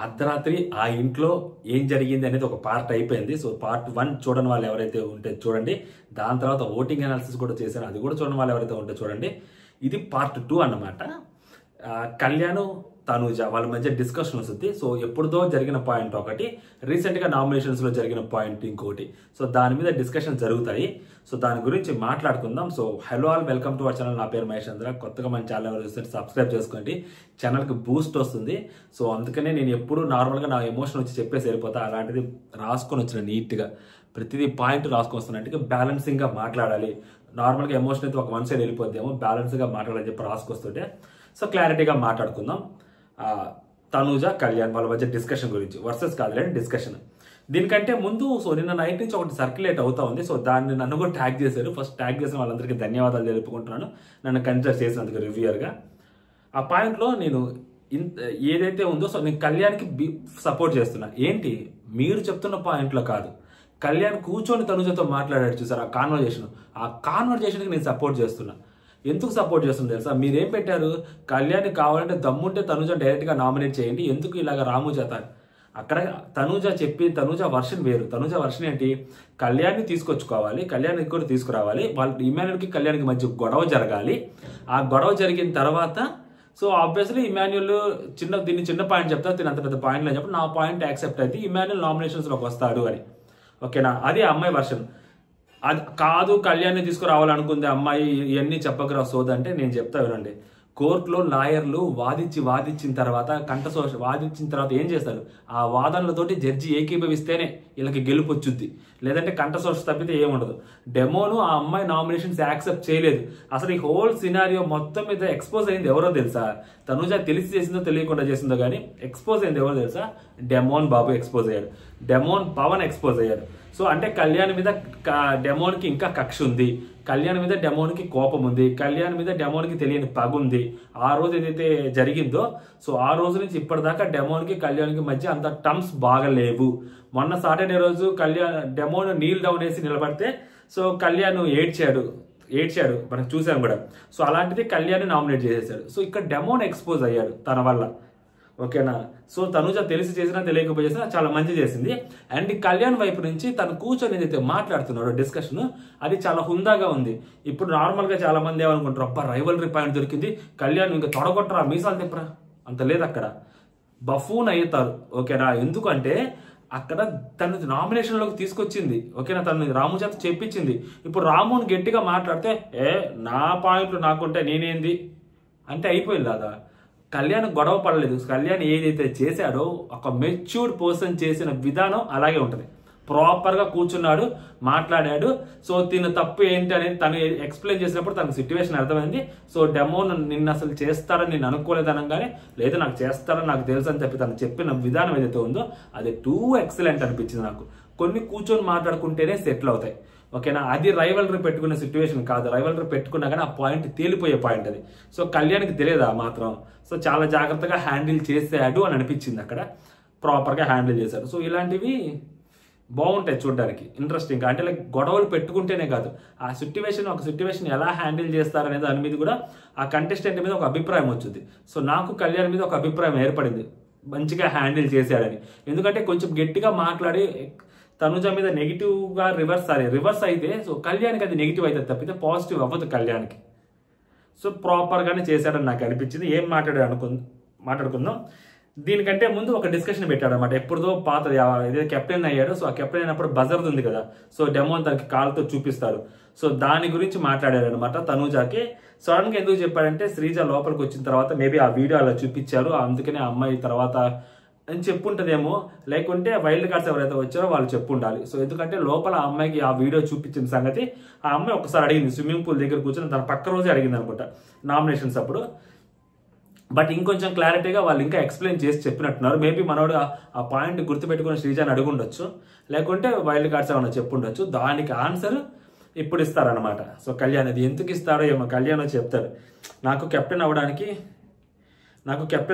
అర్ధరాత్రి ఆ ఇంట్లో ఏం జరిగింది అనేది ఒక పార్ట్ అయిపోయింది. సో పార్ట్ 1 చూడని వాళ్ళు ఎవరైతే ఉంటే చూడండి. దాని తర్వాత ఓటింగ్ అనాలిసిస్ కూడా చేశాను, అది కూడా చూడని వాళ్ళు ఎవరైతే ఉంటే చూడండి. ఇది పార్ట్ 2 అన్నమాట. కళ్యాణ్ తనూజ వాళ్ళ మధ్య డిస్కషన్ వస్తుంది. సో ఎప్పుడుదో జరిగిన పాయింట్ ఒకటి, రీసెంట్గా నామినేషన్స్లో జరిగిన పాయింట్ ఇంకోటి. సో దాని మీద డిస్కషన్ జరుగుతాయి. సో దాని గురించి మాట్లాడుకుందాం. So hello all, welcome to our channel. నా పేరు మహేష్ చంద్ర. కొత్తగా మన ఛానల్ చూస్తే సబ్స్క్రైబ్ చేసుకోండి, ఛానల్కి బూస్ట్ వస్తుంది. సో అందుకనే నేను ఎప్పుడు నార్మల్గా నా ఎమోషన్ వచ్చి చెప్పేసి వెళ్ళిపోతా. అలాంటిది రాసుకొని వచ్చిన నీట్గా ప్రతిదీ పాయింట్ రాసుకొని వస్తున్నట్టుగా బ్యాలెన్సింగ్గా మాట్లాడాలి. నార్మల్గా ఎమోషన్ అయితే ఒక వన్ సైడ్ వెళ్ళిపోద్దేమో, బ్యాలెన్స్గా మాట్లాడాలని చెప్పి రాసుకొస్తుంటే సో క్లారిటీగా మాట్లాడుకుందాం. తనూజ కళ్యాణ్ వాళ్ళ మధ్య డిస్కషన్ గురించి, వర్సెస్ కాదులేండి డిస్కషన్. దీనికంటే ముందు సో నిన్న నైట్ నుంచి ఒకటి సర్క్యులేట్ అవుతా ఉంది. సో దాన్ని నన్ను కూడా ట్యాగ్ చేశారు. ఫస్ట్ ట్యాగ్ చేసిన వాళ్ళందరికీ ధన్యవాదాలు తెలుపుకుంటున్నాను, నన్ను కన్సిడర్ చేసినందుకు రివ్యూయర్గా. ఆ పాయింట్లో నేను ఏదైతే ఉందో సో నేను కళ్యాణ్కి సపోర్ట్ చేస్తున్నా. ఏంటి మీరు చెప్తున్న పాయింట్లో కాదు, కళ్యాణ్ కూర్చొని తనుజతో మాట్లాడాడు చూసారు, ఆ కాన్వర్జేషన్కి నేను సపోర్ట్ చేస్తున్నా. ఎందుకు సపోర్ట్ చేస్తుంది తెలుసా? మీరేం పెట్టారు, కళ్యాణ్ కావాలంటే దమ్ముంటే తనుజ డైరెక్ట్గా నామినేట్ చేయండి, ఎందుకు ఇలాగ రాము చేత. అక్కడ తనుజ వర్షన్ వేరు. తనుజ వర్షన్ ఏంటి, కళ్యాణ్ని తీసుకొచ్చుకోవాలి, కళ్యాణ్కి కూడా తీసుకురావాలి, వాళ్ళ ఇమాన్యుల్కి కళ్యాణ్కి మధ్య గొడవ జరగాలి. ఆ గొడవ జరిగిన తర్వాత సో ఆబ్వియస్లీ ఇమాన్యుల్ దీన్ని చిన్న పాయింట్ చెప్తా, దీని అంత పెద్ద పాయింట్ అని చెప్పి నా పాయింట్ యాక్సెప్ట్ అయితే ఇమాన్యుల్ నామినేషన్స్లోకి వస్తాడు అని. ఓకేనా, అది అమ్మాయి వర్షన్. అది కాదు, కళ్యాణ్ని తీసుకురావాలనుకుంది అమ్మాయి, ఇవన్నీ చెప్పకరా సోదంటే నేను చెప్తా వినండి. కోర్టులో లాయర్లు వాదించిన తర్వాత వాదించిన తర్వాత ఏం చేస్తారు, ఆ వాదనలతోటి జడ్జి ఏకీభవిస్తేనే వీళ్ళకి గెలుపు వచ్చుద్ది, లేదంటే కంఠశోష తప్పితే ఏముండదు. డెమోను ఆ అమ్మాయి నామినేషన్స్ యాక్సెప్ట్ చేయలేదు. అసలు ఈ హోల్ సినారియో మొత్తం మీద ఎక్స్పోజ్ అయింది ఎవరో తెలుసా? తనుజ తెలిసి చేసిందో తెలియకుండా చేసిందో కానీ ఎక్స్పోజ్ అయింది ఎవరో తెలుసా? డెమోన్ బాబు ఎక్స్పోజ్ అయ్యాడు, డెమోన్ పవన్ ఎక్స్పోజ్ అయ్యాడు. సో అంటే కళ్యాణ్ మీద డెమోన్కి ఇంకా కక్ష ఉంది, కళ్యాణ్ మీద డెమోన్కి కోపం ఉంది, కళ్యాణ్ మీద డెమోన్కి తెలియని పగ ఉంది. ఆ రోజు ఏదైతే జరిగిందో సో ఆ రోజు నుంచి ఇప్పటిదాకా డెమోన్కి కళ్యాణ్కి మధ్య అంత టర్మ్స్ బాగలేవు. మొన్న సాటర్డే రోజు డెమోన్ నీల్ డౌన్ వేసి నిలబడితే సో కళ్యాణ్ ఏడ్చాడు, మనం చూసాం కూడా. సో అలాంటిది కళ్యాణ్ నామినేట్ చేసేసాడు. సో ఇక్కడ డెమోన్ ఎక్స్పోజ్ అయ్యాడు తన వల్ల. ఓకేనా, సో తనుజ తెలిసి చేసినా తెలియకపోయి చేసినా చాలా మంచి చేసింది. అండ్ కళ్యాణ్ వైపు నుంచి తను కూర్చొని ఏదైతే మాట్లాడుతున్నాడో డిస్కషన్, అది చాలా హుందాగా ఉంది. ఇప్పుడు నార్మల్గా చాలా మంది ఏమనుకుంటారు, అబ్బా రైవల్రీ పాయింట్ దొరికింది, కళ్యాణ్ ఇంకా తొడగొట్టరా, మీసాలు తిప్పరా, అంత లేదు. అక్కడ బఫూన్ అవుతారు. ఓకేనా, ఎందుకంటే అక్కడ తను నామినేషన్లోకి తీసుకొచ్చింది. ఓకేనా, తను రాము చేత చెప్పించింది. ఇప్పుడు రాముని గట్టిగా మాట్లాడితే నా పాయింట్లు నాకుంటే నేనేంది అంటే అయిపోయింది కదా. కళ్యాణ్ గొడవ పడలేదు. కళ్యాణ్ ఏదైతే చేశాడో ఒక మెచ్యూర్డ్ పర్సన్ చేసిన విధానం అలాగే ఉంటుంది. ప్రాపర్గా కూర్చున్నాడు, మాట్లాడాడు. సో తిన తప్పు ఏంటి అనేది తను ఎక్స్ప్లెయిన్ చేసినప్పుడు తనకు సిచ్యువేషన్ అర్థమైంది. సో డెమోన్ నిన్ను అసలు చేస్తారని నేను అనుకోలేదు అనగానే, లేదు నాకు చేస్తారని నాకు తెలుసు అని చెప్పి తను చెప్పిన విధానం ఏదైతే ఉందో అది టూ ఎక్సలెంట్ అనిపించింది నాకు. కొన్ని కూర్చొని మాట్లాడుకుంటేనే సెటిల్ అవుతాయి. ఓకేనా, అది రైవల్రీ పెట్టుకునే సిచ్యువేషన్ కాదు. రైవల్రీ పెట్టుకున్నా కానీ ఆ పాయింట్ తేలిపోయే పాయింట్ అది. సో కళ్యాణ్కి తెలియదు ఆ మాత్రం. సో చాలా జాగ్రత్తగా హ్యాండిల్ చేశాడు అని అనిపించింది. అక్కడ ప్రాపర్గా హ్యాండిల్ చేశాడు. సో ఇలాంటివి బాగుంటాయి చూడడానికి, ఇంట్రెస్టింగ్. అంటే లైక్ గొడవలు పెట్టుకుంటేనే కాదు, ఆ ఒక సిచ్యువేషన్ ఎలా హ్యాండిల్ చేస్తారనేది దాని మీద కూడా ఆ కంటెస్టెంట్ మీద ఒక అభిప్రాయం వచ్చింది. సో నాకు కళ్యాణ్ మీద ఒక అభిప్రాయం ఏర్పడింది, మంచిగా హ్యాండిల్ చేశాడని. ఎందుకంటే కొంచెం గట్టిగా మాట్లాడి తనుజ మీద నెగిటివ్గా రివర్స్ అయితే సో కళ్యాణ్కి అది నెగిటివ్ అయితే తప్పితే పాజిటివ్ అవ్వదు కళ్యాణ్కి. సో ప్రాపర్గానే చేశాడని నాకు అనిపించింది. ఏం మాట్లాడుకుందాం. దీనికంటే ముందు ఒక డిస్కషన్ పెట్టాడు అనమాట. ఎప్పుడుదో పాత ఏదైతే కెప్టెన్ అయ్యాడో సో ఆ కెప్టెన్ అయినప్పుడు బజర్ది ఉంది కదా, సో డెమోన్ తనకి కాలుతో చూపిస్తారు. సో దాని గురించి మాట్లాడాడు అనమాట తనుజాకి. సడన్గా ఎందుకు చెప్పాడంటే, శ్రీజ లోపలికి వచ్చిన తర్వాత మేబీ ఆ వీడియో అలా చూపించారు, అందుకనే ఆ అమ్మాయి తర్వాత అని చెప్పుంటదేమో, లేకుంటే వైల్డ్ కార్డ్స్ ఎవరైతే వచ్చారో వాళ్ళు చెప్పుండాలి. సో ఎందుకంటే లోపల ఆ అమ్మాయికి ఆ వీడియో చూపించిన సంగతి ఆ అమ్మాయి ఒకసారి అడిగింది, స్విమ్మింగ్ పూల్ దగ్గర కూర్చొని తన పక్క రోజే అడిగింది అనుకుంటా నామినేషన్స్ అప్పుడు. బట్ ఇంకొంచెం క్లారిటీగా వాళ్ళు ఇంకా ఎక్స్ప్లెయిన్ చేసి చెప్పినట్టున్నారు. మేబీ మనోడు ఆ పాయింట్ గుర్తుపెట్టుకుని శ్రీజాని అడుగుండొచ్చు, లేకుంటే వైల్డ్ కార్డ్స్ ఏమైనా చెప్పుండొచ్చు. దానికి ఆన్సర్ ఇప్పుడు ఇస్తారనమాట. సో కళ్యాణ్ అది ఎందుకు ఇస్తాడో ఏమో కళ్యాణ్ చెప్తాడు. నాకు కెప్టెన్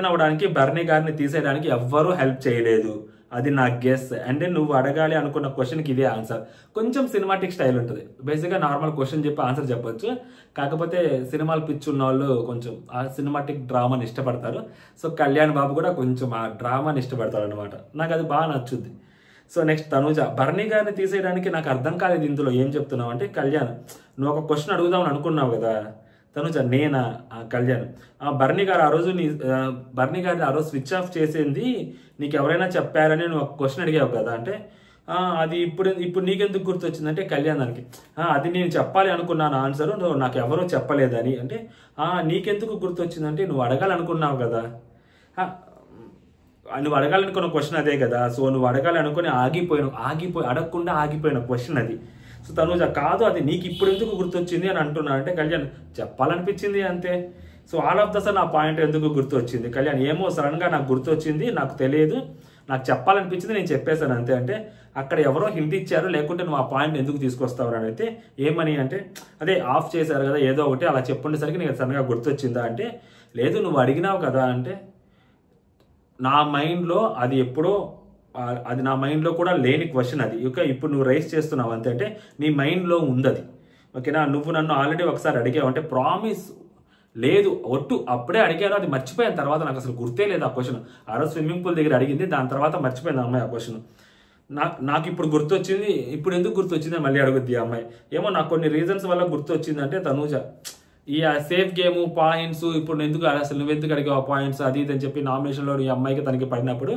అవ్వడానికి బర్నీ గారిని తీసేయడానికి ఎవ్వరూ హెల్ప్ చేయలేదు, అది నా గెస్. అంటే నువ్వు అడగాలి అనుకున్న క్వశ్చన్కి ఇదే ఆన్సర్. కొంచెం సినిమాటిక్ స్టైల్ ఉంటుంది. బేసిక్గా నార్మల్ క్వశ్చన్ చెప్పి ఆన్సర్ చెప్పొచ్చు, కాకపోతే సినిమాలు పిచ్చున్న వాళ్ళు కొంచెం ఆ సినిమాటిక్ డ్రామాని ఇష్టపడతారు. సో కళ్యాణ్ బాబు కూడా కొంచెం ఆ డ్రామాని ఇష్టపడతారు అనమాట. నాకు అది బాగా నచ్చుద్ది. సో నెక్స్ట్ తనూజ, బర్నీ గారిని తీసేయడానికి నాకు అర్థం కాలేదు ఇందులో ఏం చెప్తున్నావు అంటే, కళ్యాణ్ నువ్వు ఒక క్వశ్చన్ అడుగుదామని అనుకున్నావు కదా తనూజ, నేనా కళ్యాణ్ బర్నీ గారు ఆ రోజు బర్నీ గారిని ఆ రోజు స్విచ్ ఆఫ్ చేసింది నీకు ఎవరైనా చెప్పారని నువ్వు ఒక క్వశ్చన్ అడిగావు కదా అంటే, అది ఇప్పుడు నీకెందుకు గుర్తొచ్చిందంటే కళ్యాణ్ దానికి, అది నేను చెప్పాలి అనుకున్నాను ఆన్సర్, నాకు ఎవరూ చెప్పలేదని అంటే, నీకెందుకు గుర్తొచ్చిందంటే నువ్వు అడగాలనుకున్నావు కదా, నువ్వు అడగాలనుకున్న క్వశ్చన్ అదే కదా, సో నువ్వు అడగాలనుకుని అడగకుండా ఆగిపోయిన క్వశ్చన్ అది. సో తనూజ, కాదు అది నీకు ఇప్పుడు ఎందుకు గుర్తొచ్చింది అని అంటున్నా అంటే, కళ్యాణ్ చెప్పాలనిపించింది అంతే. So all of the sudden ఆ పాయింట్ ఎందుకు గుర్తొచ్చింది కళ్యాణ్, ఏమో సడన్గా నాకు గుర్తొచ్చింది, నాకు తెలియదు, నాకు చెప్పాలనిపించింది, నేను చెప్పేశాను అంతే. అంటే అక్కడ ఎవరో హింట్ ఇచ్చారు, లేకుంటే నువ్వు ఆ పాయింట్ ఎందుకు తీసుకొస్తావు అని అయితే ఏమని అంటే, అదే ఆఫ్ చేశారు కదా ఏదో ఒకటి అలా చెప్పుండేసరికి నీకు సడన్గా గుర్తొచ్చిందా అంటే, లేదు నువ్వు అడిగినావు కదా అంటే, నా మైండ్లో అది ఎప్పుడో అది నా మైండ్లో కూడా లేని క్వశ్చన్ అది, ఇక ఇప్పుడు నువ్వు రైస్ చేస్తున్నావు అంతే. అంటే నీ మైండ్లో ఉంది అది, ఓకేనా. నువ్వు నన్ను ఆల్రెడీ ఒకసారి అడిగావు అంటే ప్రామిస్ లేదు ఒట్టు అప్పుడే అడిగాను, అది మర్చిపోయిన తర్వాత నాకు అసలు గుర్తే లేదు ఆ క్వశ్చన్. ఆ రోజు స్విమ్మింగ్ పూల్ దగ్గర అడిగింది, దాని తర్వాత మర్చిపోయింది అమ్మాయి ఆ క్వశ్చన్. నాకు ఇప్పుడు గుర్తొచ్చింది, ఇప్పుడు ఎందుకు గుర్తొచ్చింది మళ్ళీ అడుగుద్ది ఆ అమ్మాయి. ఏమో నాకు కొన్ని రీజన్స్ వల్ల గుర్తొచ్చింది అంటే, తనూజ ఈ సేఫ్ గేమ్ పాయింట్స్ ఇప్పుడు ఎందుకు అసలు నువ్వెందుకు అడిగావు పాయింట్స్ అది ఇది అని చెప్పి నామినేషన్లో ఈ అమ్మాయికి తనకి పడినప్పుడు,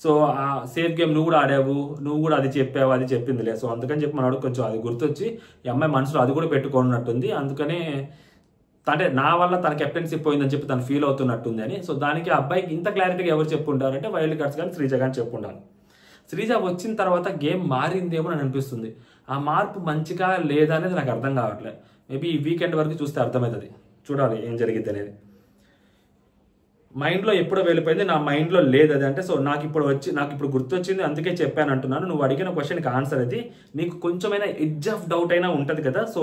సో ఆ సేఫ్ గేమ్ నువ్వు కూడా ఆడావు, నువ్వు కూడా అది చెప్పావు, అది చెప్పిందిలే. సో అందుకని చెప్పి మనోడు కొంచెం అది గుర్తొచ్చి ఈ అమ్మాయి మనసులో అది కూడా పెట్టుకున్నట్టుంది. అందుకనే అంటే నా వల్ల తన కెప్టెన్సీ పోయిందని చెప్పి తను ఫీల్ అవుతున్నట్టుంది అని. సో దానికి అబ్బాయికి ఇంత క్లారిటీగా ఎవరు చెప్పుంటారంటే వైల్డ్ కార్డ్స్ కానీ శ్రీజ కానీ చెప్పుండాలి. శ్రీజ వచ్చిన తర్వాత గేమ్ మారిందేమో అని అనిపిస్తుంది. ఆ మార్పు మంచిగా లేదా అనేది నాకు అర్థం కావట్లేదు. మేబీ ఈ వీకెండ్ వరకు చూస్తే అర్థమవుతుంది, చూడాలి ఏం జరిగింది అనేది. మైండ్లో ఎప్పుడో వెళ్ళిపోయింది, నా మైండ్లో లేదు అది అంటే. సో నాకు ఇప్పుడు గుర్తొచ్చింది అందుకే చెప్పాను అంటున్నాను. నువ్వు అడిగిన క్వశ్చన్కి ఆన్సర్ అది, నీకు కొంచెమైనా ఎడ్జ్ ఆఫ్ డౌట్ అయినా ఉంటుంది కదా, సో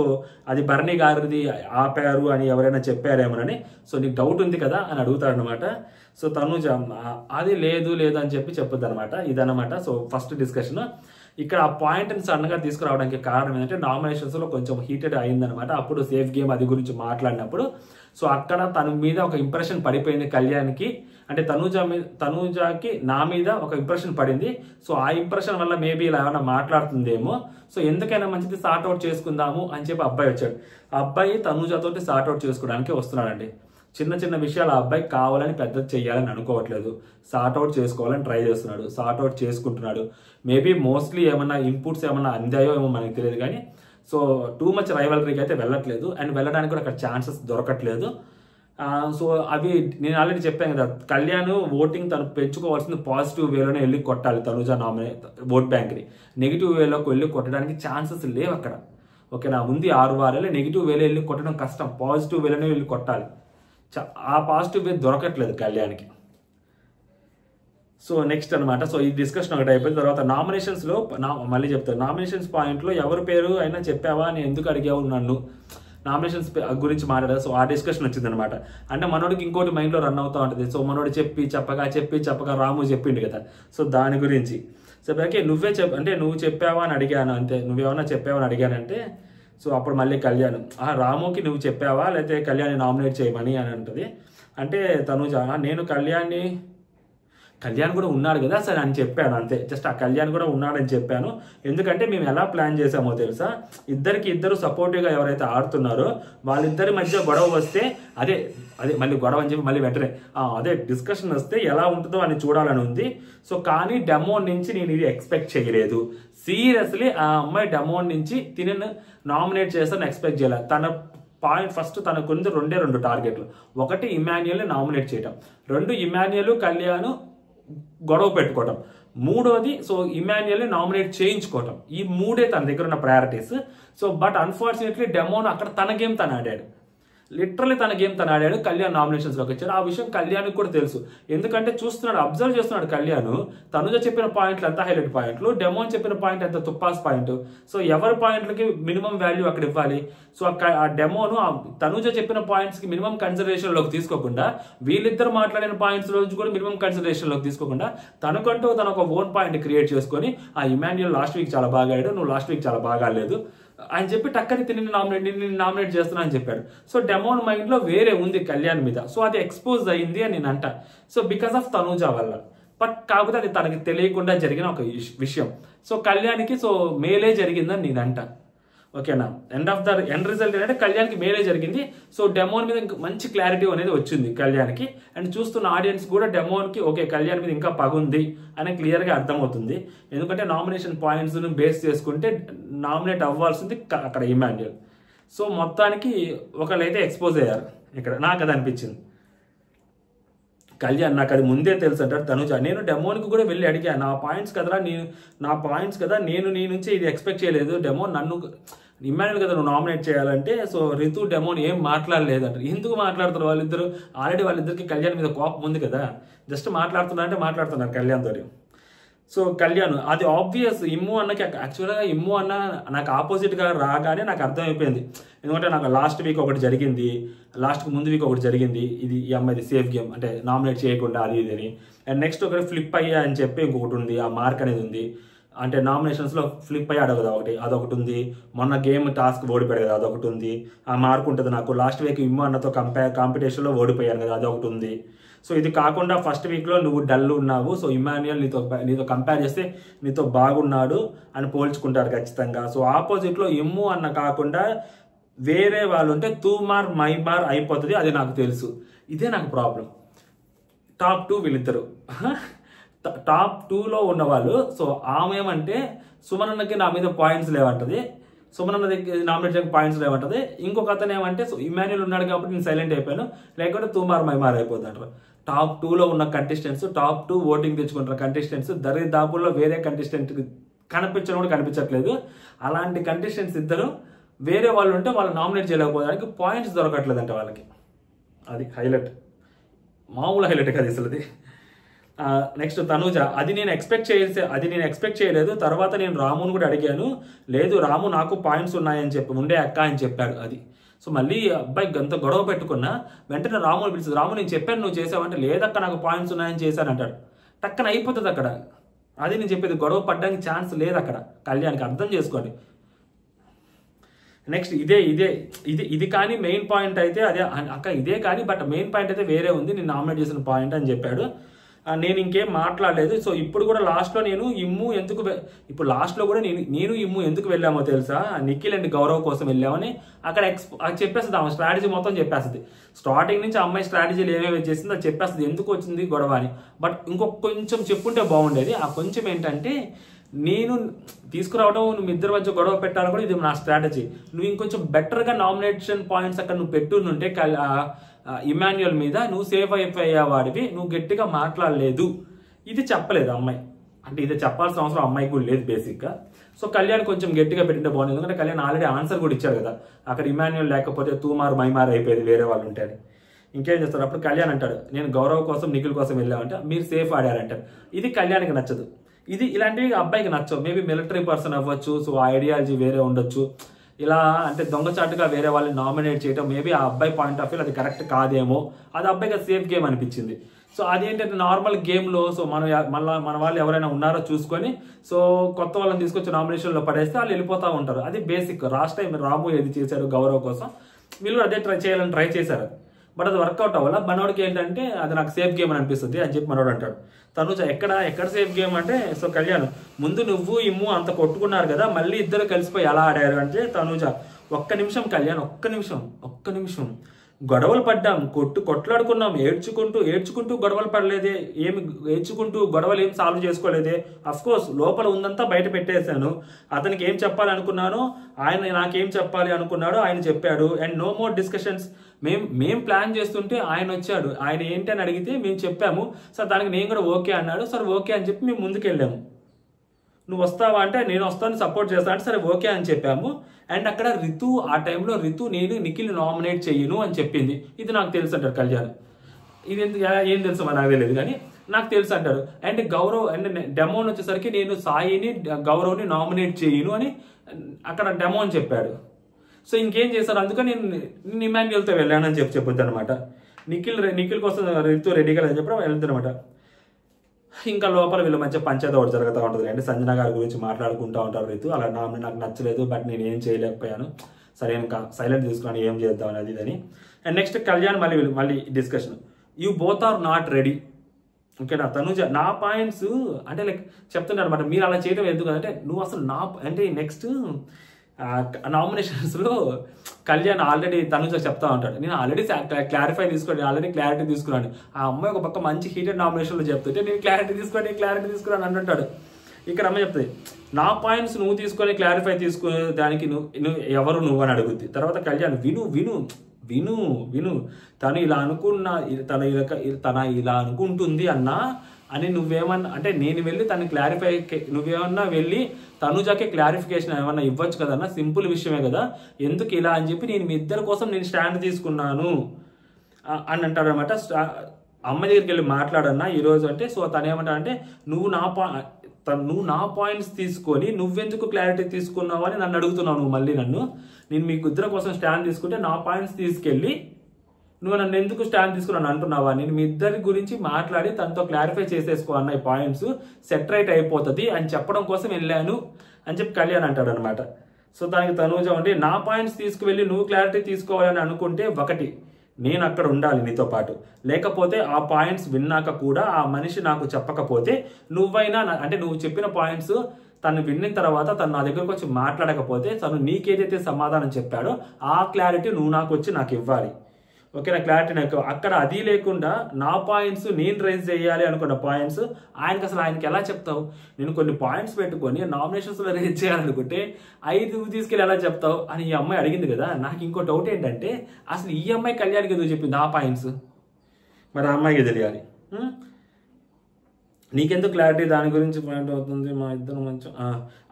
అది బర్నీ గారిది ఆపారు అని ఎవరైనా చెప్పారేమోనని, సో నీకు డౌట్ ఉంది కదా అని అడుగుతాడనమాట. సో తను అది లేదు అని చెప్పి చెప్పొద్దు అనమాట, ఇదనమాట. సో ఫస్ట్ డిస్కషన్ ఇక్కడ ఆ పాయింట్ని సడన్గా తీసుకురావడానికి కారణం ఏంటంటే, నామినేషన్స్లో కొంచెం హీటెడ్ అయిందనమాట. అప్పుడు సేఫ్ గేమ్ అది గురించి మాట్లాడినప్పుడు సో అక్కడ తన మీద ఒక ఇంప్రెషన్ పడిపోయింది కళ్యాణ్కి, అంటే తనూజకి నా మీద ఒక ఇంప్రెషన్ పడింది. సో ఆ ఇంప్రెషన్ వల్ల మేబీ ఇలా ఏమైనా మాట్లాడుతుందేమో, సో ఎందుకైనా మంచిది సార్ట్ అవుట్ చేసుకుందాము అని చెప్పి అబ్బాయి వచ్చాడు. ఆ అబ్బాయి తనూజతోటి సార్ట్ అవుట్ చేసుకోవడానికి వస్తున్నాడండి. చిన్న విషయాలు ఆ అబ్బాయి కావాలని పెద్దది చేయాలని అనుకోవట్లేదు, సార్ట్ అవుట్ చేసుకోవాలని ట్రై చేస్తున్నాడు, సార్ట్ అవుట్ చేసుకుంటున్నాడు. మేబీ మోస్ట్లీ ఏమన్నా ఇన్పుట్స్ ఏమన్నా అందాయో ఏమో మనకు తెలియదు కానీ, సో టూ మచ్ రైవలరీకి అయితే వెళ్ళట్లేదు, అండ్ వెళ్ళడానికి కూడా అక్కడ ఛాన్సెస్ దొరకట్లేదు. సో అవి నేను ఆల్రెడీ చెప్పాను కదా, కళ్యాణ్ ఓటింగ్ తను పెంచుకోవాల్సింది పాజిటివ్ వేలోనే వెళ్ళి కొట్టాలి. తనుజ ఓట్ బ్యాంక్ని నెగిటివ్ వేలోకి వెళ్ళి కొట్టడానికి ఛాన్సెస్ లేవు అక్కడ, ఓకేనా. ఉంది 6 వారాలు, నెగిటివ్ వేలో వెళ్ళి కొట్టడం కష్టం, పాజిటివ్ వేలోనే వెళ్ళి కొట్టాలి. ఆ పాజిటివ్ వే దొరకట్లేదు కళ్యాణ్కి. సో నెక్స్ట్ అనమాట. సో ఈ డిస్కషన్ ఒకటి అయిపోయిన తర్వాత నామినేషన్స్లో మళ్ళీ చెప్తాను, నామినేషన్స్ పాయింట్లో ఎవరి పేరు అయినా చెప్పావా అని ఎందుకు అడిగావు నన్ను, నామినేషన్స్ గురించి మాట్లాడారు. సో ఆ డిస్కషన్ వచ్చింది అనమాట. అంటే మనోడికి ఇంకోటి మైండ్లో రన్ అవుతూ ఉంటుంది. సో మనోడు చెప్పి చెప్పగా రాము చెప్పిండు కదా, సో దాని గురించి. సో ఓకే నువ్వు చెప్పావా అని అడిగాను అంతే, నువ్వేమన్నా చెప్పావా అని అడిగానంటే, సో అప్పుడు మళ్ళీ కళ్యాణ్ రాముకి నువ్వు చెప్పావా లేకపోతే కళ్యాణ్ని నామినేట్ చేయమని అని అంటుంది. అంటే తనుజ నేను కళ్యాణ్ కూడా ఉన్నాడు కదా సరే అని చెప్పాను అంతే, జస్ట్ ఆ కళ్యాణ్ కూడా ఉన్నాడని చెప్పాను. ఎందుకంటే మేము ఎలా ప్లాన్ చేసామో తెలుసా, ఇద్దరు సపోర్టివ్గా ఎవరైతే ఆడుతున్నారో వాళ్ళిద్దరి మధ్య గొడవ వస్తే అదే మళ్ళీ గొడవ అని చెప్పి మళ్ళీ వెంటనే అదే డిస్కషన్ వస్తే ఎలా ఉంటుందో అని చూడాలని ఉంది. సో కానీ డెమో నుంచి నేను ఇది ఎక్స్పెక్ట్ చేయలేదు, సీరియస్లీ ఆ అమ్మాయి డెమో నుంచి తినను నామినేట్ చేస్తాను ఎక్స్పెక్ట్ చేయలేదు. తన పాయింట్ ఫస్ట్ తనకుంది 2 టార్గెట్లు. ఒకటి ఇమాన్యుయల్ని నామినేట్ చేయటం, 2 ఇమాన్యుయల్ కళ్యాణ్ గొడవ పెట్టుకోవటం, 3వది సో ఇమాన్యుయల్ని నామినేట్ చేయించుకోవటం. ఈ 3 తన దగ్గర ఉన్న ప్రయారిటీస్. సో బట్ అన్ఫార్చునేట్లీ డెమోను అక్కడ తన గేమ్ తను ఆడాడు. లిటరలీ తన గేమ్ తను ఆడాడు, కళ్యాణ్ నామినేషన్స్లోకి వచ్చాడు. ఆ విషయం కళ్యాణ్కి కూడా తెలుసు, ఎందుకంటే చూస్తున్నాడు, అబ్జర్వ్ చేస్తున్నాడు కళ్యాణ్. తనుజ చెప్పిన పాయింట్లు ఎంత హైలైట్ పాయింట్లు, డెమోన్ చెప్పిన పాయింట్ ఎంత తుప్పాస్ పాయింట్. సో ఎవరి పాయింట్లకి మినిమం వాల్యూ అక్కడ ఇవ్వాలి. సో ఆ డెమోను తనుజ చెప్పిన పాయింట్స్కి మినిమం కన్సిడరేషన్లోకి తీసుకోకుండా, వీళ్ళిద్దరు మాట్లాడిన పాయింట్స్ రోజు కూడా మినిమం కన్సిడరేషన్లోకి తీసుకోకుండా, తనకంటూ తన ఒక ఓన్ పాయింట్ క్రియేట్ చేసుకొని, ఆ ఇమాన్యుయల్ లాస్ట్ వీక్ చాలా బాగా ఆడాడు, నువ్వు లాస్ట్ వీక్ చాలా బాగా లేదు అని చెప్పి టక్కని నిన్ను నామినేట్ చేస్తున్నా అని చెప్పాడు. సో డెమోన్ మైండ్ లో వేరే ఉంది కళ్యాణ్ మీద. సో అది ఎక్స్పోజ్ అయింది అని నేను అంట. సో బికాస్ ఆఫ్ తనూజ వల్ల. బట్ కాకపోతే అది తనకి తెలియకుండా జరిగిన ఒక విషయం. సో కళ్యాణ్కి సో మేలే జరిగిందని నేను అంట. ఓకేనా, ఎండ్ రిజల్ట్ ఏంటంటే కళ్యాణ్కి మేలే జరిగింది. సో డెమోన్ మీద మంచి క్లారిటీ అనేది వచ్చింది కళ్యాణ్కి. అండ్ చూస్తున్న ఆడియన్స్ కూడా డెమోన్కి ఓకే కళ్యాణ్ మీద ఇంకా పగ ఉంది అని క్లియర్గా అర్థమవుతుంది. ఎందుకంటే నామినేషన్ పాయింట్స్ను బేస్ చేసుకుంటే నామినేట్ అవ్వాల్సింది అక్కడ ఇమాన్యుయల్. సో మొత్తానికి ఒకళ్ళైతే ఎక్స్పోజ్ అయ్యారు ఇక్కడ, నాకు అది అనిపించింది. కళ్యాణ్ నాకు అది ముందే తెలుసు అంటాడు తనుజ. నేను డెమోన్కి కూడా వెళ్ళి అడిగా, నా పాయింట్స్ కదా నేను నీ నుంచి ఇది ఎక్స్పెక్ట్ చేయలేదు. డెమోన్ నన్ను ఇమాన్యుయల్ కదా నువ్వు నామినేట్ చేయాలంటే, సో రితు డెమోన్ ఏం మాట్లాడలేదు అంటారు. ఎందుకు మాట్లాడుతున్నారు వాళ్ళిద్దరు? ఆల్రెడీ వాళ్ళిద్దరికి కళ్యాణ్ మీద కోపం ఉంది కదా, జస్ట్ మాట్లాడుతున్నారు కళ్యాణ్ తోటి. సో కళ్యాణ్ అది ఆబ్వియస్. ఇమ్ము అన్నకి యాక్చువల్గా ఇమ్ము అన్న నాకు ఆపోజిట్గా రాగానే నాకు అర్థమైపోయింది. ఎందుకంటే నాకు లాస్ట్ వీక్ ఒకటి జరిగింది, లాస్ట్కి ముందు వీక్ ఒకటి జరిగింది, ఇది ఈ అమ్మాయిది సేఫ్ గేమ్ అంటే నామినేట్ చేయకుండా అది ఇది అని. అండ్ నెక్స్ట్ ఒకటి ఫ్లిప్ అయ్యా అని చెప్పి ఇంకొకటి ఉంది, ఆ మార్క్ అనేది ఉంది. అంటే నామినేషన్స్లో ఫ్లిప్ అయ్యాడు కదా అదొకటి ఉంది. మొన్న గేమ్ టాస్క్ ఓడిపోయాడు కదా అదొకటి ఉంది, ఆ మార్క్ ఉంటుంది నాకు. లాస్ట్ వీక్ ఇమ్ము అన్నతో కాంపిటీషన్లో ఓడిపోయాను కదా అదొకటి ఉంది. సో ఇది కాకుండా ఫస్ట్ వీక్లో నువ్వు డల్ ఉన్నావు, సో ఇమాన్యుయల్ నీతో కంపేర్ చేస్తే నీతో బాగున్నాడు అని పోల్చుకుంటారు ఖచ్చితంగా. సో ఆపోజిట్లో ఇమ్ము అన్న కాకుండా వేరే వాళ్ళు ఉంటే తూ మార్ మై మార్ అయిపోతుంది, అది నాకు తెలుసు. ఇదే నాకు ప్రాబ్లం. టాప్ 2 వీళ్ళిద్దరు, టాప్ 2లో ఉన్నవాళ్ళు. సో ఆమె ఏమంటే సుమనన్నకి నా మీద పాయింట్స్ లేవంటది, సుమనన్న దగ్గర నామినేట్ చేయడానికి పాయింట్స్ లేవంటది. ఇంకొక అతను ఏమంటే సో ఇమాన్యుయల్ ఉన్నాడు కాబట్టి నేను సైలెంట్ అయిపోయాను, లేకపోతే తూమార్ మైమార్ అయిపోతుంది అంటారు. టాప్ 2లో ఉన్న కంటెస్టెంట్స్, టాప్ 2 ఓటింగ్ తెచ్చుకుంటున్న కంటెస్టెంట్స్ దరిదాపుల్లో వేరే కంటెస్టెంట్ కనిపించడం కూడా కనిపించట్లేదు. అలాంటి కంటెస్టెంట్స్ ఇద్దరు వేరే వాళ్ళు ఉంటే వాళ్ళు నామినేట్ చేయలేకపోవడానికి పాయింట్స్ దొరకట్లేదంట వాళ్ళకి. అది హైలైట్, మామూలు హైలైట్ కదా అసలుది. నెక్స్ట్ తనూజ, అది నేను ఎక్స్పెక్ట్ చేయలేదు. తర్వాత నేను రాముని కూడా అడిగాను, లేదు రాము నాకు పాయింట్స్ ఉన్నాయని చెప్పి ఉండే అక్క అని చెప్పాడు. అది సో మళ్ళీ అబ్బాయి అంత గొడవ పెట్టుకున్నా వెంటనే రాముని పిలిచింది. రాము నేను చెప్పాను నువ్వు చేసావంటే, లేదక్క నాకు పాయింట్స్ ఉన్నాయని చేశాను అంటాడు. టక్కన అయిపోతుంది అక్కడ. అది నేను చెప్పేది, గొడవ పడ్డానికి ఛాన్స్ లేదు అక్కడ. కళ్యాణ్కి అర్థం చేసుకోండి. నెక్స్ట్ ఇది కానీ మెయిన్ పాయింట్ అయితే అదే అక్క, ఇదే కానీ బట్ మెయిన్ పాయింట్ అయితే వేరే ఉంది, నేను నామినేట్ చేసిన పాయింట్ అని చెప్పాడు. నేను ఇంకేం మాట్లాడలేదు. సో ఇప్పుడు కూడా లాస్ట్లో నేను లాస్ట్లో కూడా నేను ఇమ్ము ఎందుకు వెళ్ళామో తెలుసా, నిఖిల్ అండ్ గౌరవ్ కోసం వెళ్ళామని అక్కడ చెప్పేస్తుంది. ఆమె స్ట్రాటజీ మొత్తం చెప్పేస్తుంది. స్టార్టింగ్ నుంచి అమ్మాయి స్ట్రాటజీలు ఏమేమి చేసింది అది చెప్పేస్తుంది, ఎందుకు వచ్చింది గొడవ అని. బట్ ఇంకొక కొంచెం చెప్పుంటే బాగుండేది. ఆ కొంచెం ఏంటంటే, నేను తీసుకురావడం నువ్వు ఇద్దరి మధ్య గొడవ పెట్టాలని కూడా ఇది నా స్ట్రాటజీ. నువ్వు ఇంకొంచెం బెటర్గా నామినేషన్ పాయింట్స్ అక్కడ నువ్వు పెట్టునుంటే ఇమాన్యుయల్ మీద నువ్వు సేఫ్ అయిపోయేవాడివి, నువ్వు గట్టిగా మాట్లాడలేదు. ఇది చెప్పలేదు అమ్మాయి, అంటే ఇది చెప్పాల్సిన అవసరం అమ్మాయికి కూడా లేదు బేసిక్గా. సో కళ్యాణ్ కొంచెం గట్టిగా పెట్టింటే బాగుంది, ఎందుకంటే కళ్యాణ్ ఆల్రెడీ ఆన్సర్ కూడా ఇచ్చారు కదా, అక్కడ ఇమాన్యుయల్ లేకపోతే తూమార్ మైమార్ అయిపోయేది వేరే వాళ్ళు ఉంటాడు. ఇంకేం చేస్తారు అప్పుడు కళ్యాణ్ అంటాడు, నేను గౌరవ్ కోసం నిఖిల్ కోసం వెళ్ళామంటే మీరు సేఫ్ ఆడారంటారు. ఇది కళ్యాణ్కి నచ్చదు. ఇలాంటివి అబ్బాయికి నచ్చవు. మేబీ మిలిటరీ పర్సన్ అవ్వచ్చు, సో ఐడియాలజీ వేరే ఉండొచ్చు. ఇలా అంటే దొంగచాటుగా వేరే వాళ్ళని నామినేట్ చేయడం మేబీ ఆ అబ్బాయి పాయింట్ ఆఫ్ వ్యూ అది కరెక్ట్ కాదేమో, అది అబ్బాయికి సేఫ్ గేమ్ అనిపించింది. సో అదేంటంటే నార్మల్ గేమ్లో సో మన వాళ్ళు ఎవరైనా ఉన్నారో చూసుకొని సో కొత్త వాళ్ళని తీసుకొచ్చి నామినేషన్లో పడేస్తే వాళ్ళు వెళ్ళిపోతూ ఉంటారు. అది బేసిక్. లాస్ట్ టైం రాము ఏది చేశారు గౌరవ్ కోసం, వీళ్ళు అదే ట్రై చేశారు. బట్ అది వర్కౌట్ అవ్వాలా. మనోడికి ఏంటంటే అది నాకు సేఫ్ గేమ్ అని అనిపిస్తుంది అని చెప్పి మనోడు అంటాడు. తనుజ ఎక్కడ సేఫ్ గేమ్ అంటే, సో కళ్యాణ్ ముందు నువ్వు ఇమ్ము అంత కొట్టుకున్నారు కదా, మళ్ళీ ఇద్దరు కలిసిపోయి ఎలా ఆడారు అంటే, తనుజ ఒక్క నిమిషం కళ్యాణ్, ఒక్క నిమిషం గొడవలు పడ్డాం, కొట్లాడుకున్నాం, ఏడ్చుకుంటూ గొడవలు పడలేదే, ఏడ్చుకుంటూ గొడవలు ఏం సాల్వ్ చేసుకోలేదే. అఫ్ కోర్స్ లోపల ఉందంతా బయట పెట్టేశాను. అతనికి ఏం చెప్పాలనుకున్నానో ఆయన నాకేం చెప్పాలి అనుకున్నాడో ఆయన చెప్పాడు. And no more discussions. మేం ప్లాన్ చేస్తుంటే ఆయన వచ్చాడు, ఆయన ఏంటి అని అడిగితే మేము చెప్పాము. సార్ దానికి నేను కూడా ఓకే అన్నాడు. సార్ ఓకే అని చెప్పి మేము ముందుకెళ్ళాము. నువ్వు వస్తావా అంటే నేను వస్తాను సపోర్ట్ చేస్తాను అంటే సరే ఓకే అని చెప్పాము. అండ్ అక్కడ రితు ఆ టైంలో రితు నేను నిఖిల్ నామినేట్ చెయ్యను అని చెప్పింది. ఇది నాకు తెలుసు అంటారు కళ్యాణ్. ఇది ఏం తెలుసు నాకు తెలియదు కానీ నాకు తెలుసు అంటారు. అండ్ గౌరవ్ అండ్ డెమోన్ వచ్చేసరికి నేను సాయిని గౌరవ్ని నామినేట్ చేయను అని అక్కడ డెమో అని చెప్పాడు. సో ఇంకేం చేశారు, అందుకని నేను ఇమాన్యుయల్తో వెళ్ళానని చెప్పొద్దు అనమాట. నిఖిల్ కోసం రితు రెడీగా అని చెప్పడం వెళ్తుంది అనమాట. ఇంకా లోపల వీళ్ళ మధ్య పంచాయతీ ఒకటి జరుగుతూ ఉంటుంది అండి. సంజన గారి గురించి మాట్లాడుకుంటూ ఉంటారు రితు. అలా నాకు నచ్చలేదు, బట్ నేను ఏం చేయలేకపోయాను, సరే ఇంకా సైలెంట్ తీసుకుని ఏం చేద్దాం అనేది అని. అండ్ నెక్స్ట్ కళ్యాణ్ మళ్ళీ discussion. You both are not ready. ఓకేనా తనుజ, నా పాయింట్స్ అంటే లైక్ చెప్తున్నాడు అనమాట, మీరు అలా చేయడం ఎందుకు అంటే నువ్వు అసలు అంటే నెక్స్ట్ నామినేషన్స్లో కళ్యాణ్ ఆల్రెడీ తనుజ చెప్తా ఉంటాడు, నేను ఆల్రెడీ క్లారిఫై తీసుకోండి, ఆల్రెడీ క్లారిటీ తీసుకున్నాను. ఆ అమ్మాయి ఒక పక్క మంచి హీటెడ్ నామినేషన్లో చెప్తుంటే నేను క్లారిటీ తీసుకున్నాను అంటుంటాడు. ఇక్కడ అమ్మాయి చెప్తుంది, నా పాయింట్స్ నువ్వు తీసుకొని క్లారిఫై తీసుకునే దానికి నువ్వు ఎవరు నువ్వు అని అడుగుద్ది. తర్వాత కళ్యాణ్ విను తను ఇలా తన ఇలా అనుకుంటుంది అన్నా అని నువ్వేమన్నా అంటే నేను వెళ్ళి తను క్లారిఫై, నువ్వేమన్నా వెళ్ళి తనుజాకే క్లారిఫికేషన్ ఏమన్నా ఇవ్వచ్చు కదన్నా, సింపుల్ విషయమే కదా, ఎందుకు ఇలా అని చెప్పి నేను మీ ఇద్దరి కోసం నేను స్టాండ్ తీసుకున్నాను అని అంటాడు అనమాట. అమ్మ దగ్గరికి వెళ్ళి మాట్లాడన్నా ఈరోజు అంటే. సో తను ఏమంటాడంటే నువ్వు నా పాయింట్స్ తీసుకొని నువ్వెందుకు క్లారిటీ తీసుకున్నావు అని నన్ను అడుగుతున్నావు. నువ్వు మళ్ళీ నేను మీకు ఇద్దరి కోసం స్టాండ్ తీసుకుంటే నా పాయింట్స్ తీసుకెళ్ళి నువ్వు నన్ను ఎందుకు స్టాండ్ తీసుకున్నాను అంటున్నావా, నేను మీ ఇద్దరి గురించి మాట్లాడి తనతో క్లారిఫై చేసేసుకో అన్న ఈ పాయింట్స్ సెట్ రైట్ అయిపోతుంది అని చెప్పడం కోసం వెళ్ళాను అని చెప్పి కళ్యాణ్ అంటాడు అనమాట. సో దానికి తనూజ ఉండి నా పాయింట్స్ తీసుకువెళ్ళి నువ్వు క్లారిటీ తీసుకోవాలని అనుకుంటే ఒకటి నేను అక్కడ ఉండాలి నీతో పాటు, లేకపోతే ఆ పాయింట్స్ విన్నాక కూడా ఆ మనిషి నాకు చెప్పకపోతే నువ్వైనా అంటే నువ్వు చెప్పిన పాయింట్స్ తను విన్న తర్వాత తను నా దగ్గరకు వచ్చి మాట్లాడకపోతే తను నీకేదైతే సమాధానం చెప్పాడో ఆ క్లారిటీ నువ్వు నాకు వచ్చి నాకు ఇవ్వాలి. ఓకేనా, క్లారిటీ నాకు అక్కడ అది లేకుండా నా పాయింట్స్ నేను రైజ్ చేయాలి అనుకున్న పాయింట్స్ ఆయనకి ఎలా చెప్తావు? నేను కొన్ని పాయింట్స్ పెట్టుకొని నామినేషన్స్లో రైజ్ చేయాలనుకుంటే 5 తీసుకెళ్ళి ఎలా చెప్తావు అని ఈ అమ్మాయి అడిగింది కదా. నాకు ఇంకో డౌట్ ఏంటంటే అసలు ఈ అమ్మాయి కళ్యాణ్కి ఎందుకు చెప్పింది ఆ పాయింట్స్, మరి ఆ అమ్మాయికి తెలియాలి. నీకెందుకు క్లారిటీ దాని గురించి పాయింట్ అవుతుంది మా ఇద్దరు మధ్య,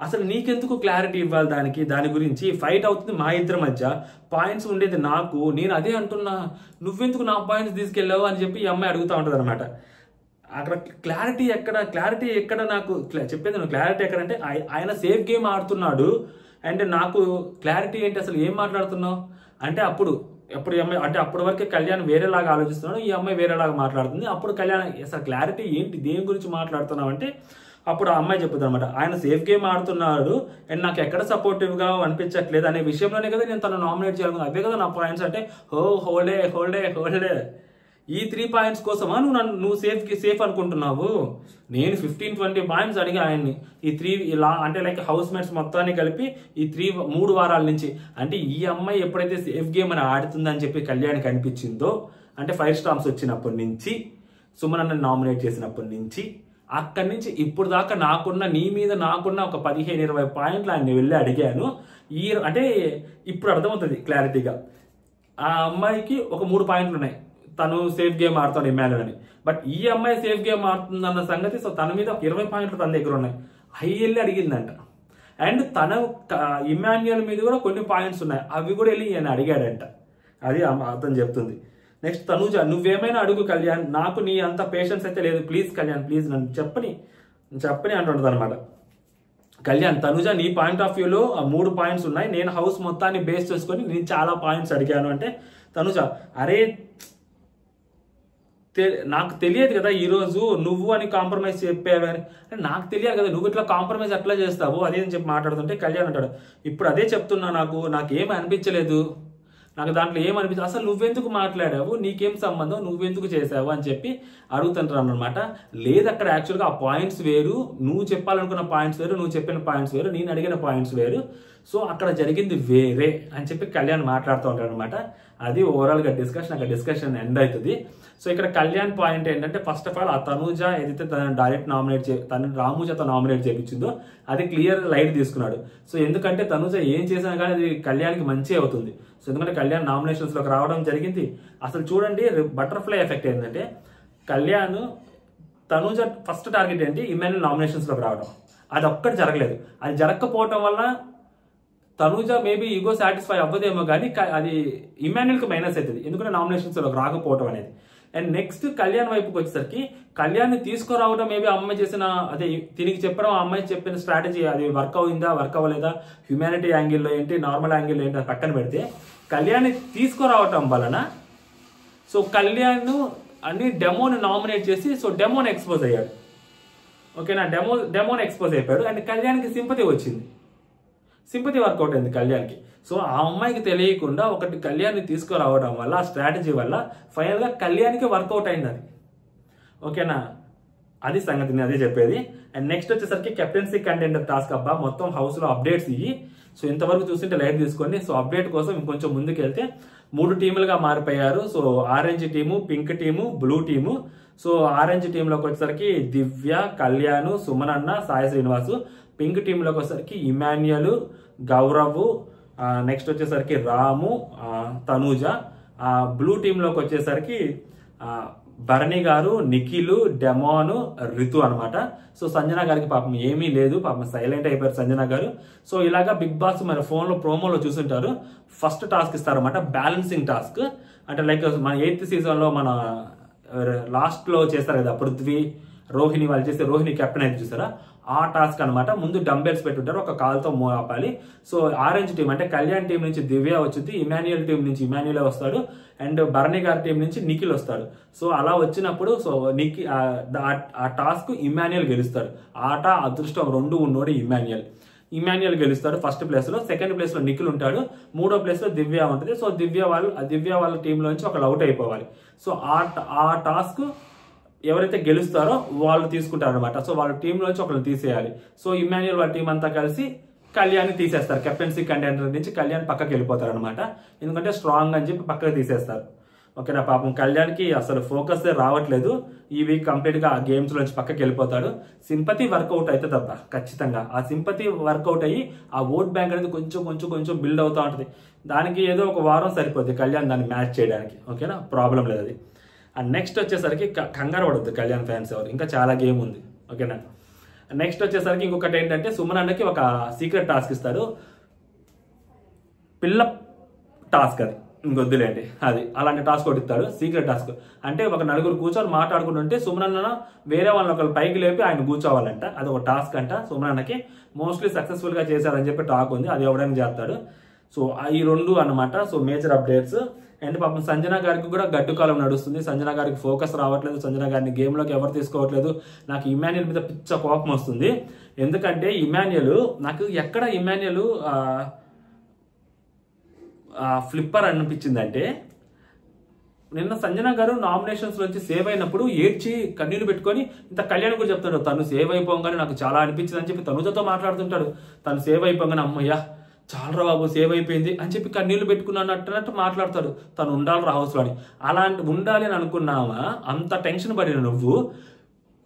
అసలు నీకెందుకు క్లారిటీ ఇవ్వాలి దాని గురించి ఫైట్ అవుతుంది మా ఇద్దరి మధ్య, పాయింట్స్ ఉండేది నాకు, నేను అదే అంటున్నా, నువ్వెందుకు నా పాయింట్స్ తీసుకెళ్ళావు అని చెప్పి ఈ అమ్మాయి అడుగుతూ ఉంటుంది అనమాట. అక్కడ క్లారిటీ ఎక్కడ నాకు చెప్పేది నువ్వు క్లారిటీ ఎక్కడంటే ఆయన సేఫ్ గేమ్ ఆడుతున్నాడు అండ్ నాకు క్లారిటీ ఏంటి, అసలు ఏం మాట్లాడుతున్నావు అంటే అప్పుడు ఈ అమ్మాయి అంటే అప్పటి వరకే కళ్యాణ్ వేరేలాగా ఆలోచిస్తున్నాడు, ఈ అమ్మాయి వేరేలాగా మాట్లాడుతుంది. అప్పుడు కళ్యాణ్ అసలు క్లారిటీ ఏంటి, దేని గురించి మాట్లాడుతున్నావు అంటే అప్పుడు ఆ అమ్మాయి చెప్తుంది అనమాట, ఆయన సేఫ్ గేమ్ ఆడుతున్నాడు అండ్ నాకు ఎక్కడ సపోర్టివ్గా అనిపించట్లేదు అనే విషయంలోనే కదా నేను తను నామినేట్ చేయాలి, అదే కదా నా పాయింట్స్ అంటే హోల్డే ఈ 3 పాయింట్స్ కోసమా నువ్వు సేఫ్ అనుకుంటున్నావు? నేను 15-20 పాయింట్స్ అడిగా ఆయన్ని, ఈ 3 ఇలా అంటే లైక్ హౌస్ మేట్స్ మొత్తాన్ని కలిపి ఈ 3 వారాల నుంచి. అంటే ఈ అమ్మాయి ఎప్పుడైతే సేఫ్ గేమ్ అని ఆడుతుందని చెప్పి కళ్యాణ్కి అనిపించిందో అంటే 5 స్టార్స్ వచ్చినప్పటి నుంచి, సుమనన్న నామినేట్ చేసినప్పటి నుంచి, అక్కడి నుంచి ఇప్పుడు దాకా నీ మీద నాకున్న ఒక 15-20 పాయింట్లు ఆయన వెళ్ళి అడిగాను. అంటే ఇప్పుడు అర్థమవుతుంది క్లారిటీగా. ఆ అమ్మాయికి ఒక 3 పాయింట్లు ఉన్నాయి, తను సేఫ్ గేమ్ ఆడుతాడు ఇమాన్యుల్ అని. బట్ ఈ అమ్మాయి సేఫ్ గేమ్ ఆడుతుంది అన్న సంగతి సో తన మీద ఒక 20 పాయింట్లు తన దగ్గర ఉన్నాయి, అవి వెళ్ళి అడిగిందంట. అండ్ తన ఇమాన్యుల్ మీద కూడా కొన్ని పాయింట్స్ ఉన్నాయి, అవి కూడా వెళ్ళి ఈయన అడిగాడంట. అది అతను చెప్తుంది. నెక్స్ట్ తనుజ, నువ్వేమైనా అడుగు కళ్యాణ్, నాకు నీ అంత పేషెన్స్ అయితే లేదు, ప్లీజ్ కళ్యాణ్ ప్లీజ్ నన్ను చెప్పని అంటుంటుంది అనమాట. కళ్యాణ్, తనుజ నీ పాయింట్ ఆఫ్ వ్యూలో 3 పాయింట్స్ ఉన్నాయి, నేను హౌస్ మొత్తాన్ని బేస్ చేసుకొని నేను చాలా పాయింట్స్ అడిగాను అంటే తనుజ, అరే నాకు తెలియదు కదా ఈరోజు నువ్వు అని కాంప్రమైజ్ చెప్పావని, అంటే నాకు తెలియాలి కదా నువ్వు ఇట్లా కాంప్రమైజ్ ఎట్లా చేస్తావు అదే అని చెప్పి మాట్లాడుతుంటే కళ్యాణ్ అంటాడు, ఇప్పుడు అదే చెప్తున్నా, నాకేం అనిపించలేదు, నాకు దాంట్లో ఏమనిపించదు, అసలు నువ్వెందుకు మాట్లాడావు, నీకేం సంబంధం, నువ్వెందుకు చేసావు అని చెప్పి అడుగుతుంటారు అనమాట. లేదు అక్కడ యాక్చువల్గా ఆ పాయింట్స్ వేరు, నువ్వు చెప్పాలనుకున్న పాయింట్స్ వేరు, నువ్వు చెప్పిన పాయింట్స్ వేరు, నేను అడిగిన పాయింట్స్ వేరు, సో అక్కడ జరిగింది వేరే అని చెప్పి కళ్యాణ్ మాట్లాడుతూ ఉంటాడు అనమాట. అది ఓవరాల్గా డిస్కషన్ ఎండ్ అవుతుంది. సో ఇక్కడ కళ్యాణ్ పాయింట్ ఏంటంటే ఫస్ట్ ఆఫ్ ఆల్ ఆ తనుజ ఏదైతే తను డైరెక్ట్ తను రాము చేత నామినేట్ చేయించిందో అది క్లియర్ లైట్ తీసుకున్నాడు. సో ఎందుకంటే తనుజ ఏం చేసినా కానీ అది కళ్యాణ్కి మంచి అవుతుంది. సో ఎందుకంటే కళ్యాణ్ నామినేషన్స్లోకి రావడం జరిగింది. అసలు చూడండి బటర్ఫ్లై ఎఫెక్ట్ ఏంటంటే కళ్యాణ్ తనుజ ఫస్ట్ టార్గెట్ ఏంటి, ఇమాన్యుల్ నామినేషన్స్లోకి రావడం, అది ఒక్కటి జరగలేదు. అది జరగకపోవటం వల్ల తనూజ మేబీ ఈగో సాటిస్ఫై అవ్వదేమో కానీ అది ఇమాన్యుల్కి మైనస్ అవుతుంది, ఎందుకంటే నామినేషన్స్లో రాకపోవటం అనేది. అండ్ నెక్స్ట్ కళ్యాణ్ వైపుకి వచ్చేసరికి కళ్యాణ్ని తీసుకురావడం మేబీ అమ్మాయి చేసిన అదే తిరిగి చెప్పడం, ఆ అమ్మాయి చెప్పిన స్ట్రాటజీ అది వర్క్ అయిందా వర్క్ అవ్వలేదా, హ్యూమానిటీ యాంగిల్లో ఏంటి నార్మల్ యాంగిల్లో ఏంటి అని పక్కన పెడితే కళ్యాణ్ని తీసుకురావటం వలన సో కళ్యాణ్ అన్ని డెమోని నామినేట్ చేసి సో డెమోని ఎక్స్పోజ్ అయ్యాడు. ఓకేనా, డెమోని ఎక్స్పోజ్ అయిపోయాడు. అండ్ కళ్యాణ్కి సింపతి వచ్చింది, సింపతి వర్కౌట్ అయింది కళ్యాణ్కి. సో ఆ అమ్మాయికి తెలియకుండా ఒకటి కళ్యాణ్ని తీసుకురావడం వల్ల ఆ స్ట్రాటజీ వల్ల ఫైనల్గా కళ్యాణ్కి వర్కౌట్ అయింది అది. ఓకేనా, అది సంగతి, నేను అదే చెప్పేది. అండ్ నెక్స్ట్ వచ్చేసరికి కెప్టెన్సీ కంటెండర్ టాస్క్. అబ్బా మొత్తం హౌస్లో అప్డేట్స్ ఇవి. సో ఇంతవరకు చూస్తుంటే లైట్ తీసుకోండి. సో అప్డేట్ కోసం ఇంకొంచెం ముందుకు వెళ్తే 3 టీములుగా మారిపోయారు. So orange team, pink team, blue team. So orange టీంలోకి వచ్చేసరికి దివ్య, కళ్యాణ్, సుమనన్న, సాయి శ్రీనివాసు. పింక్ టీంలోకి వచ్చేసరికి ఇమాన్యుయల్, గౌరవ్, నెక్స్ట్ వచ్చేసరికి రాము, తనూజ. బ్లూ టీంలోకి వచ్చేసరికి భరణి గారు, నిఖిల్, డెమోను, రితు అనమాట. సో సంజన గారికి పాపం ఏమీ లేదు, పాపం సైలెంట్ అయిపోయారు సంజన గారు. సో ఇలాగా బిగ్ బాస్ మన ఫోన్లో ప్రోమోలో చూసుంటారు. ఫస్ట్ టాస్క్ ఇస్తారన్నమాట, బ్యాలెన్సింగ్ టాస్క్. అంటే లైక్ మన 8th సీజన్లో మన లాస్ట్లో చేస్తారు కదా పృథ్వీ, రోహిణి వాళ్ళు చేస్తే రోహిణి కెప్టెన్ అయితే చూసారా, ఆ టాస్క్ అనమాట. ముందు డంబెల్స్ పెట్టుంటారు, ఒక కాల్తో మూవ్ ఆపాలి. సో ఆరెంజ్ టీం అంటే కళ్యాణ్ టీం నుంచి దివ్య వచ్చింది, ఇమాన్యుయల్ టీం నుంచి ఇమాన్యుయల్ వస్తాడు, అండ్ భరణి గారి టీం నుంచి నిఖిల్ వస్తాడు. సో అలా వచ్చినప్పుడు సో ఆ టాస్క్ ఇమాన్యుయల్ గెలుస్తాడు. ఆట అదృష్టం 2 ఉన్నోడు ఇమాన్యుయల్ గెలుస్తాడు ఫస్ట్ ప్లేస్ లో. సెకండ్ ప్లేస్ లో నిఖిల్ ఉంటాడు, 3వ ప్లేస్ లో దివ్య ఉంటుంది. సో దివ్య వాళ్ళ టీంలో నుంచి ఒకళ్ళు అవుట్ అయిపోవాలి. సో ఆ టాస్క్ ఎవరైతే గెలుస్తారో వాళ్ళు తీసుకుంటారు అనమాట. సో వాళ్ళ టీంలోంచి ఒకరిని తీసేయాలి. సో ఇమాన్యుయల్ వాళ్ళ టీం అంతా కలిసి కళ్యాణ్ తీసేస్తారు, కెప్టెన్సీ కంటెండర్ నుంచి కళ్యాణ్ పక్కకి వెళ్ళిపోతారు అనమాట. ఎందుకంటే స్ట్రాంగ్ అని చెప్పి పక్కకి తీసేస్తారు. ఓకేనా, పాపం కళ్యాణ్కి అసలు ఫోకస్ రావట్లేదు ఈ వీక్, కంప్లీట్గా ఆ గేమ్స్ నుంచి పక్కకి వెళ్ళిపోతాడు. సింపతి వర్కౌట్ అవుతుంది అబ్బా ఖచ్చితంగా. ఆ సింపతి వర్కౌట్ అయ్యి ఆ ఓట్ బ్యాంక్ అనేది కొంచెం బిల్డ్ అవుతూ ఉంటుంది. దానికి ఏదో ఒక వారం సరిపోద్ది కళ్యాణ్ దాన్ని మ్యాచ్ చేయడానికి. ఓకేనా, ప్రాబ్లం లేదు అది. అండ్ నెక్స్ట్ వచ్చేసరికి కంగారు పడద్దు కళ్యాణ్ ఫ్యాన్స్ ఎవరు, ఇంకా చాలా గేమ్ ఉంది. ఓకేనా, నెక్స్ట్ వచ్చేసరికి ఇంకొకటి ఏంటంటే సుమన్ అన్నకి ఒక సీక్రెట్ టాస్క్ ఇస్తాడు, పిల్ల టాస్క్. అది ఇంకొద్దులేండి, అది అలాంటి టాస్క్ ఒకటి ఇస్తాడు, సీక్రెట్ టాస్క్. అంటే ఒక 4 కూర్చొని మాట్లాడుకుంటుంటే సుమన్ అన్న వేరే వాళ్ళని ఒకళ్ళు పైకి లేపి ఆయన కూర్చోవాలంట. అది ఒక టాస్క్ అంట. సుమన్ అన్నకి మోస్ట్లీ సక్సెస్ఫుల్గా చేశారని చెప్పి టాక్ ఉంది, అది ఎవడైనా చేస్తాడు. సో ఈ 2 అన్నమాట సో మేజర్ అప్డేట్స్. అండ్ పాపం సంజన గారికి కూడా గడ్డు కాలం నడుస్తుంది. సంజన గారికి ఫోకస్ రావట్లేదు, సంజన గారిని గేమ్లోకి ఎవరు తీసుకోవట్లేదు. నాకు ఇమాన్యుయల్ మీద పిచ్చ కోపం వస్తుంది. ఎందుకంటే నాకు ఎక్కడ ఇమాన్యుయల్ ఫ్లిప్పర్ అనిపించిందంటే, నిన్న సంజన గారు నామినేషన్స్ నుంచి సేవ్ అయినప్పుడు ఏడ్చి కన్నీళ్లు పెట్టుకొని ఇంత కళ్యాణ్ కూడా చెప్తాడు, తను సేవ్ అయిపోగానే నాకు చాలా అనిపించింది అని చెప్పి తనుజతో మాట్లాడుతుంటాడు. తను సేవ్ అయిపోగానే అమ్మయ్యా చాలరా బాబు సేవ్ అయిపోయింది అని చెప్పి కన్నీళ్లు పెట్టుకున్నట్టు మాట్లాడతాడు. తను ఉండాలి హౌస్లో అని. అలాంటి ఉండాలి అని అనుకున్నావా? అంత టెన్షన్ పడిన నువ్వు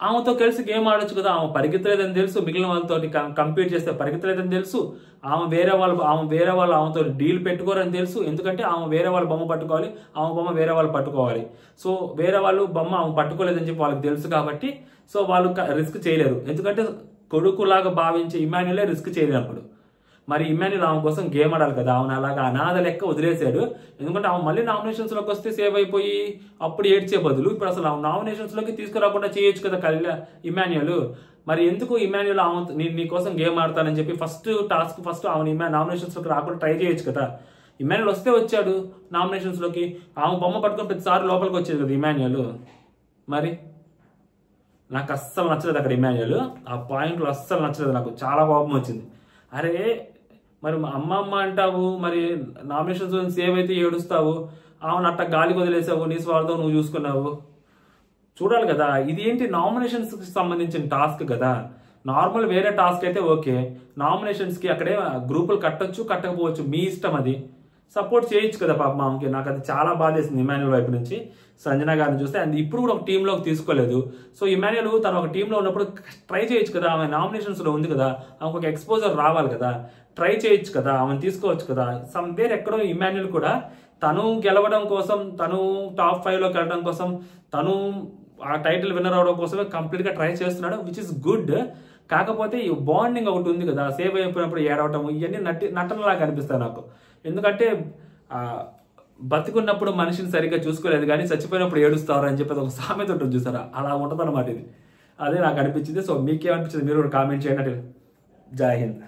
ఆమెతో కలిసి గేమ్ ఆడొచ్చు కదా. ఆమె పరిగెత్తలేదని తెలుసు, మిగిలిన వాళ్ళతో కంపీట్ చేస్తే పరిగెత్తలేదని తెలుసు. ఆమె వేరే వాళ్ళు ఆమెతో డీల్ పెట్టుకోరని తెలుసు. ఎందుకంటే ఆమె వేరే వాళ్ళ బొమ్మ పట్టుకోవాలి, ఆమె బొమ్మ వేరే వాళ్ళు పట్టుకోవాలి. సో వేరే వాళ్ళు బొమ్మ ఆమె పట్టుకోలేదని చెప్పి వాళ్ళకి తెలుసు కాబట్టి సో వాళ్ళు రిస్క్ చేయలేరు. ఎందుకంటే కొడుకులాగా భావించే ఇమాన్యుయలే రిస్క్ చేయలేనప్పుడు మరి ఇమాన్యుయల్ ఆమె కోసం గేమ్ ఆడాలి కదా. ఆమెను అలాగా అనాథ లెక్క వదిలేశాడు. ఎందుకంటే ఆమె మళ్ళీ నామినేషన్స్లోకి వస్తే సేవ్ అయిపోయి అప్పుడు ఏడ్చే బదులు ఇప్పుడు అసలు ఆమె నామినేషన్స్లోకి తీసుకురాకుండా చేయొచ్చు కదా ఇమాన్యుయల్. మరి ఎందుకు ఇమాన్యుయల్ నీ కోసం గేమ్ ఆడతానని చెప్పి ఫస్ట్ ఆమె నామినేషన్స్లోకి రాకుండా ట్రై చేయొచ్చు కదా. ఇమాన్యుయల్ వస్తే వచ్చాడు నామినేషన్స్లోకి, ఆమె బొమ్మ పట్టుకొని ప్రతిసారి లోపలికి వచ్చేది కదా ఇమాన్యుయల్. మరి నాకు అస్సలు నచ్చలేదు అక్కడ ఇమాన్యుయల్. ఆ పాయింట్లో అస్సలు నచ్చలేదు, నాకు చాలా కోపం వచ్చింది. అరే మరి అమ్మ అంటావు, మరి నామినేషన్స్ సేవ్ అయితే ఏడుస్తావు, ఆమెను అట్ట గాలికి వదిలేసావు, నీ స్వార్థం నువ్వు చూసుకున్నావు. చూడాలి కదా, ఇది ఏంటి నామినేషన్స్కి సంబంధించిన టాస్క్ కదా. నార్మల్ వేరే టాస్క్ అయితే ఓకే, నామినేషన్స్కి అక్కడే గ్రూపులు కట్టొచ్చు కట్టకపోవచ్చు మీ ఇష్టం, అది సపోర్ట్ చేయొచ్చు కదా పాప మామకి. నాకు అది చాలా బాధేసింది ఇమాన్యుయల్ వైపు నుంచి సంజన గారిని చూస్తే. అండ్ ఇప్పుడు కూడా ఒక టీంలోకి తీసుకోలేదు. సో ఇమాన్యుయల్ తను ఒక టీంలో ఉన్నప్పుడు ట్రై చేయొచ్చు కదా, ఆమె నామినేషన్స్లో ఉంది కదా, ఆమెకు ఒక ఎక్స్పోజర్ రావాలి కదా, ట్రై చేయొచ్చు కదా, ఆమెను తీసుకోవచ్చు కదా. వేరే ఎక్కడో ఇమాన్యుయల్ కూడా తను గెలవడం కోసం, తను టాప్ 5లోకి వెళ్ళడం కోసం, తను ఆ టైటిల్ విన్నర్ అవడం కోసమే కంప్లీట్గా ట్రై చేస్తున్నాడు, విచ్ ఇస్ గుడ్. కాకపోతే ఈ బాండింగ్ ఒకటి ఉంది కదా, సేవ్ అయిపోయినప్పుడు ఏడవటం ఇవన్నీ నటనలాగా అనిపిస్తాయి నాకు. ఎందుకంటే బతికున్నప్పుడు మనిషిని సరిగ్గా చూసుకోలేదు కానీ చచ్చిపోయినప్పుడు ఏడుస్తారు అని చెప్పేది ఒక సామెత ఉంటుంది చూసారా, అలా ఉంటుంది అనమాట ఇది. అదే నాకు అనిపించింది. సో మీకేమనిపించింది మీరు కూడా కామెంట్ చేయండి. జై హింద్.